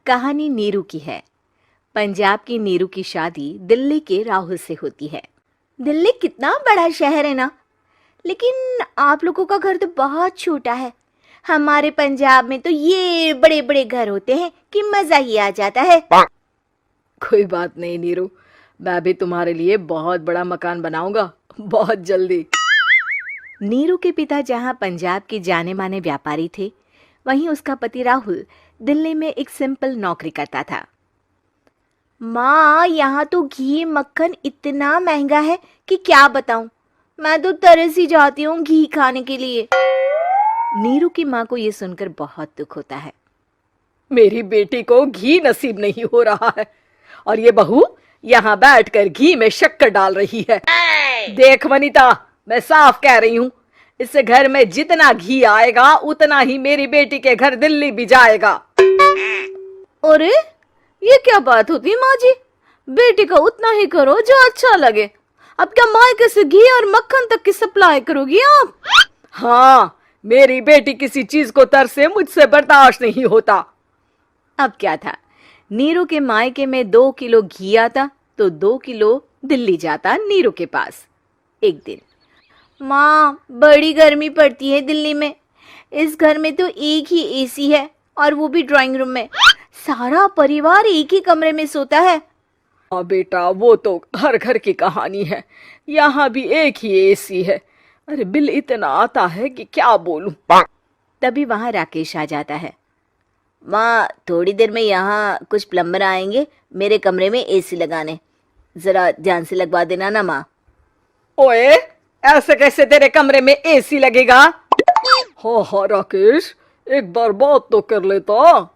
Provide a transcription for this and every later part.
कहानी नीरू की है। पंजाब की नीरू की शादी दिल्ली के राहुल से होती है। दिल्ली कितना बड़ा शहर है ना, लेकिन आप लोगों का घर तो बहुत छोटा है। हमारे पंजाब में तो ये बड़े बड़े घर होते हैं कि मजा ही आ जाता है। कोई बात नहीं नीरू, मैं भी तुम्हारे लिए बहुत बड़ा मकान बनाऊंगा बहुत जल्दी। नीरू के पिता जहाँ पंजाब के जाने माने व्यापारी थे, वहीं उसका पति राहुल दिल्ली में एक सिंपल नौकरी करता था। माँ, यहाँ तो घी मक्खन इतना महंगा है कि क्या बताऊं। मैं तो तरस ही जाती हूँ घी खाने के लिए। नीरू की माँ को ये सुनकर बहुत दुख होता है। मेरी बेटी को घी नसीब नहीं हो रहा है और ये बहू यहाँ बैठकर घी में शक्कर डाल रही है। देख वनिता, मैं साफ कह रही हूँ, इस घर में जितना घी आएगा उतना ही मेरी बेटी के घर दिल्ली भी जाएगा। अरे ये क्या बात होती है माँ जी? बेटी का उतना ही करो जो अच्छा लगे। अब क्या मायके से घी और मक्खन तक की सप्लाई करोगी आप? हाँ, मेरी बेटी किसी चीज को तरसे मुझसे बर्दाश्त नहीं होता। अब क्या था, नीरू के मायके में 2 किलो घी आता तो 2 किलो दिल्ली जाता नीरू के पास। एक दिन, माँ बड़ी गर्मी पड़ती है दिल्ली में। इस घर में तो एक ही एसी है और वो भी ड्राइंग रूम में। सारा परिवार एक ही कमरे में सोता है। हाँ बेटा, वो तो हर घर की कहानी है। यहाँ भी एक ही एसी है। अरे बिल इतना आता है कि क्या बोलूं। तभी वहां राकेश आ जाता है। माँ, थोड़ी देर में यहाँ कुछ प्लम्बर आएंगे मेरे कमरे में एसी लगाने। जरा ध्यान से लगवा देना ना माँ। ओए, ऐसे कैसे तेरे कमरे में एसी लगेगा? हाँ राकेश, एक बार बात तो कर लेता।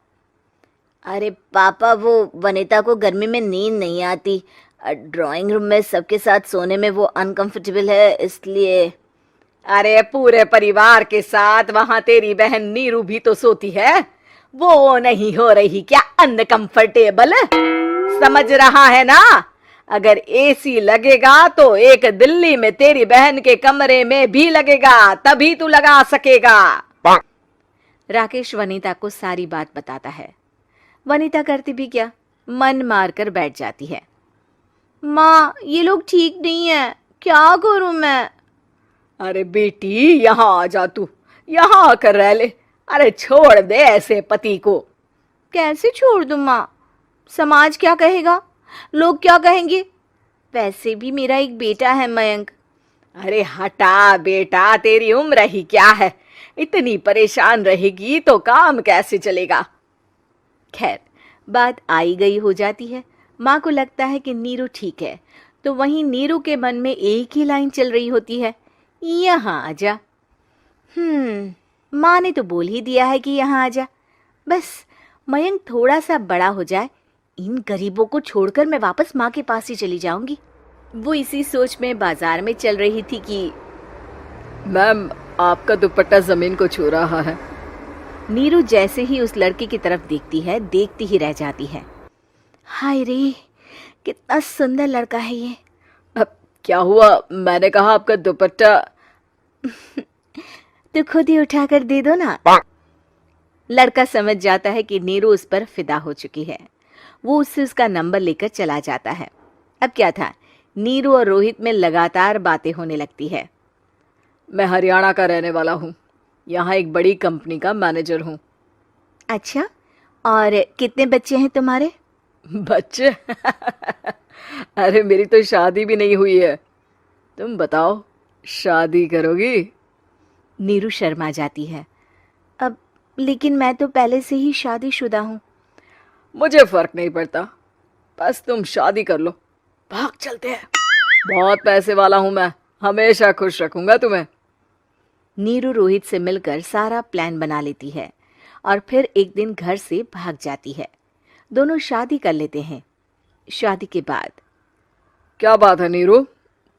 अरे पापा, वो वनिता को गर्मी में नींद नहीं आती। ड्राइंग रूम में सबके साथ सोने में वो अनकंफर्टेबल है, इसलिए। अरे पूरे परिवार के साथ वहां तेरी बहन नीरू भी तो सोती है। वो नहीं हो रही क्या अनकंफर्टेबल? समझ रहा है ना? अगर एसी लगेगा तो एक दिल्ली में तेरी बहन के कमरे में भी लगेगा, तभी तू लगा सकेगा। राकेश वनिता को सारी बात बताता है। वनिता करती भी क्या, मन मार कर बैठ जाती है। माँ, ये लोग ठीक नहीं है, क्या करूं मैं? अरे बेटी, यहाँ आ जा, तू यहाँ आकर रह ले। अरे छोड़ दे ऐसे पति को। कैसे छोड़ दूं माँ? समाज क्या कहेगा, लोग क्या कहेंगे? वैसे भी मेरा एक बेटा है मयंक। अरे हटा बेटा, तेरी उम्र ही क्या है, इतनी परेशान रहेगी तो काम कैसे चलेगा। खैर, बात आई गई हो जाती है। माँ को लगता है कि नीरू ठीक है, तो वहीं नीरू के मन में एक ही लाइन चल रही होती है, यहाँ आ जा। माँ ने तो बोल ही दिया है कि यहाँ आ जा। बस मयंक थोड़ा सा बड़ा हो जाए, इन गरीबों को छोड़कर मैं वापस माँ के पास ही चली जाऊंगी। वो इसी सोच में बाजार में चल रही थी कि मैम, आपका दुपट्टा जमीन को छू रहा है। नीरू जैसे ही उस लड़के की तरफ देखती है, देखती ही रह जाती है। हाय रे, कितना सुंदर लड़का है ये। अब क्या हुआ? मैंने कहा आपका दुपट्टा। तो खुद ही उठाकर दे दो ना। लड़का समझ जाता है कि नीरू उस पर फिदा हो चुकी है। वो उससे उसका नंबर लेकर चला जाता है। अब क्या था, नीरू और रोहित में लगातार बातें होने लगती है। मैं हरियाणा का रहने वाला हूँ, यहाँ एक बड़ी कंपनी का मैनेजर हूँ। अच्छा, और कितने बच्चे हैं तुम्हारे? बच्चे? अरे मेरी तो शादी भी नहीं हुई है। तुम बताओ, शादी करोगी? नीरू शर्मा जाती है। अब लेकिन मैं तो पहले से ही शादीशुदा हूँ। मुझे फर्क नहीं पड़ता, बस तुम शादी कर लो, भाग चलते हैं। बहुत पैसे वाला हूं मैं, हमेशा खुश रखूंगा तुम्हें। नीरू रोहित से मिलकर सारा प्लान बना लेती है और फिर एक दिन घर से भाग जाती है। दोनों शादी कर लेते हैं। शादी के बाद, क्या बात है नीरू,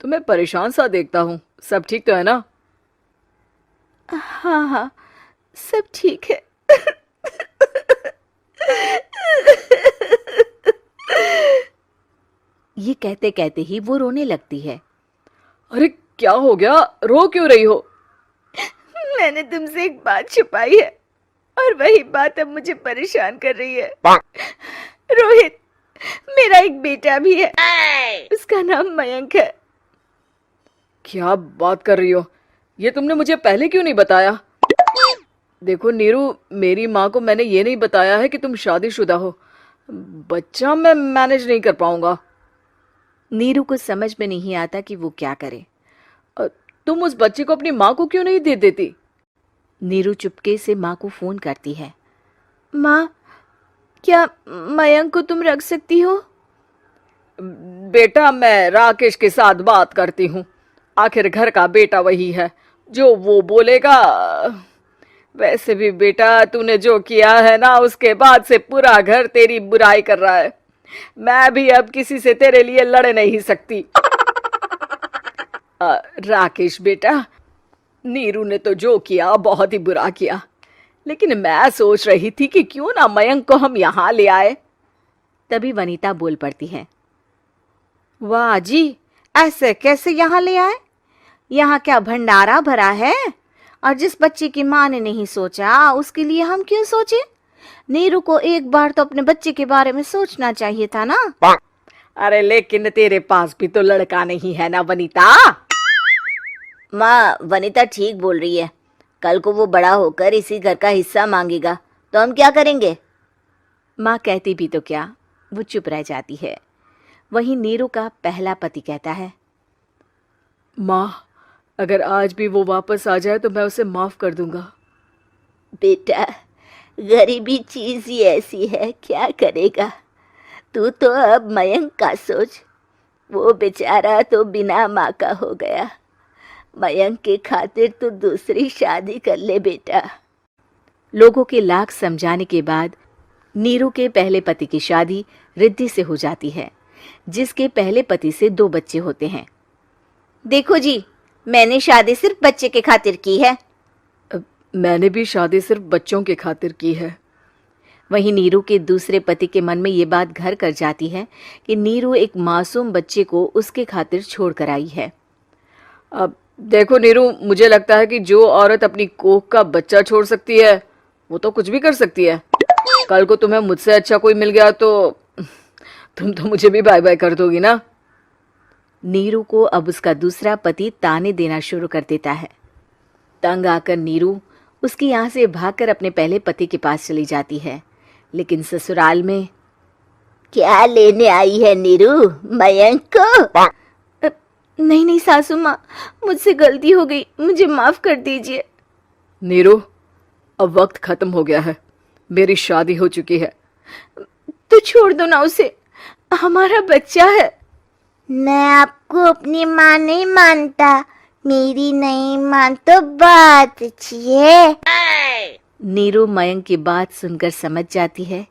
तुम्हें परेशान सा देखता हूँ, सब ठीक तो है ना? हाँ हाँ, सब ठीक है। ये कहते कहते ही वो रोने लगती है। अरे क्या हो गया, रो क्यों रही हो? मैंने तुमसे एक बात छुपाई है। और वही बात अब मुझे परेशान कर रही है। रोहित, मेरा एक बेटा भी है, उसका नाम मयंक है। क्या बात कर रही हो? ये तुमने मुझे पहले क्यों नहीं बताया? देखो नीरू, मेरी माँ को मैंने ये नहीं बताया है कि तुम शादीशुदा हो। बच्चा मैं मैनेज नहीं कर पाऊंगा। नीरू को समझ में नहीं आता कि वो क्या करे। तुम उस बच्चे को अपनी माँ को क्यों नहीं दे देती? नीरू चुपके से माँ को फोन करती है। माँ, क्या मयंक को तुम रख सकती हो? बेटा, मैं राकेश के साथ बात करती हूँ। आखिर घर का बेटा वही है, जो वो बोलेगा। वैसे भी बेटा, तूने जो किया है ना, उसके बाद से पूरा घर तेरी बुराई कर रहा है। मैं भी अब किसी से तेरे लिए लड़ नहीं सकती। राकेश बेटा, नीरू ने तो जो किया बहुत ही बुरा किया, लेकिन मैं सोच रही थी कि क्यों ना मयंक को हम यहाँ ले आए। तभी वनीता बोल पड़ती है। वाह जी, ऐसे कैसे यहाँ ले आए? यहाँ क्या भंडारा भरा है? और जिस बच्चे की माँ ने नहीं सोचा, उसके लिए हम क्यों सोचे? नीरू को एक बार तो अपने बच्चे के बारे में सोचना चाहिए था ना। अरे लेकिन तेरे पास भी तो लड़का नहीं है ना वनीता। माँ, वनीता ठीक बोल रही है। कल को वो बड़ा होकर इसी घर का हिस्सा मांगेगा तो हम क्या करेंगे? माँ कहती भी तो क्या, वो चुप रह जाती है। वहीं नीरू का पहला पति कहता है। माँ, अगर आज भी वो वापस आ जाए तो मैं उसे माफ कर दूंगा। बेटा, गरीबी चीज ही ऐसी है, क्या करेगा? तू तो अब मयंक का सोच। वो बेचारा तो बिना माँ का हो गया। मयंक के खातिर तू दूसरी शादी कर ले बेटा। लोगों के लाख समझाने के बाद नीरू के पहले पति की शादी रिद्धि से हो जाती है, जिसके पहले पति से 2 बच्चे होते हैं। देखो जी, मैंने शादी सिर्फ बच्चे के खातिर की है। मैंने भी शादी सिर्फ बच्चों के खातिर की है। वहीं नीरू के दूसरे पति के मन में ये बात घर कर जाती है कि नीरू एक मासूम बच्चे को उसके खातिर छोड़ कर आई है। अब देखो नीरू, मुझे लगता है कि जो औरत अपनी कोख का बच्चा छोड़ सकती है, वो तो कुछ भी कर सकती है। कल को तुम्हें मुझसे अच्छा कोई मिल गया तो तुम तो मुझे भी बाय बाय कर दोगी ना। नीरू को अब उसका दूसरा पति ताने देना शुरू कर देता है। तंग आकर नीरू उसकी यहाँ से भागकर अपने पहले पति के पास चली जाती है, लेकिन ससुराल में क्या लेने आई है नीरू, मयंक को? नहीं नहीं सासू माँ, मुझसे गलती हो गई, मुझे माफ कर दीजिए। नीरू, अब वक्त खत्म हो गया है, मेरी शादी हो चुकी है। तो छोड़ दो ना उसे, हमारा बच्चा है। मैं आपको अपनी माँ नहीं मानता, मेरी नहीं मान तो बात अच्छी है। नीरू मयंक की बात सुनकर समझ जाती है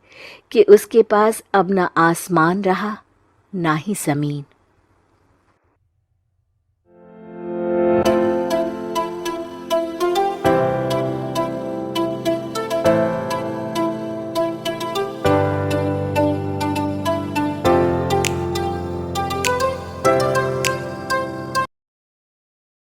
कि उसके पास अब ना आसमान रहा ना ही जमीन।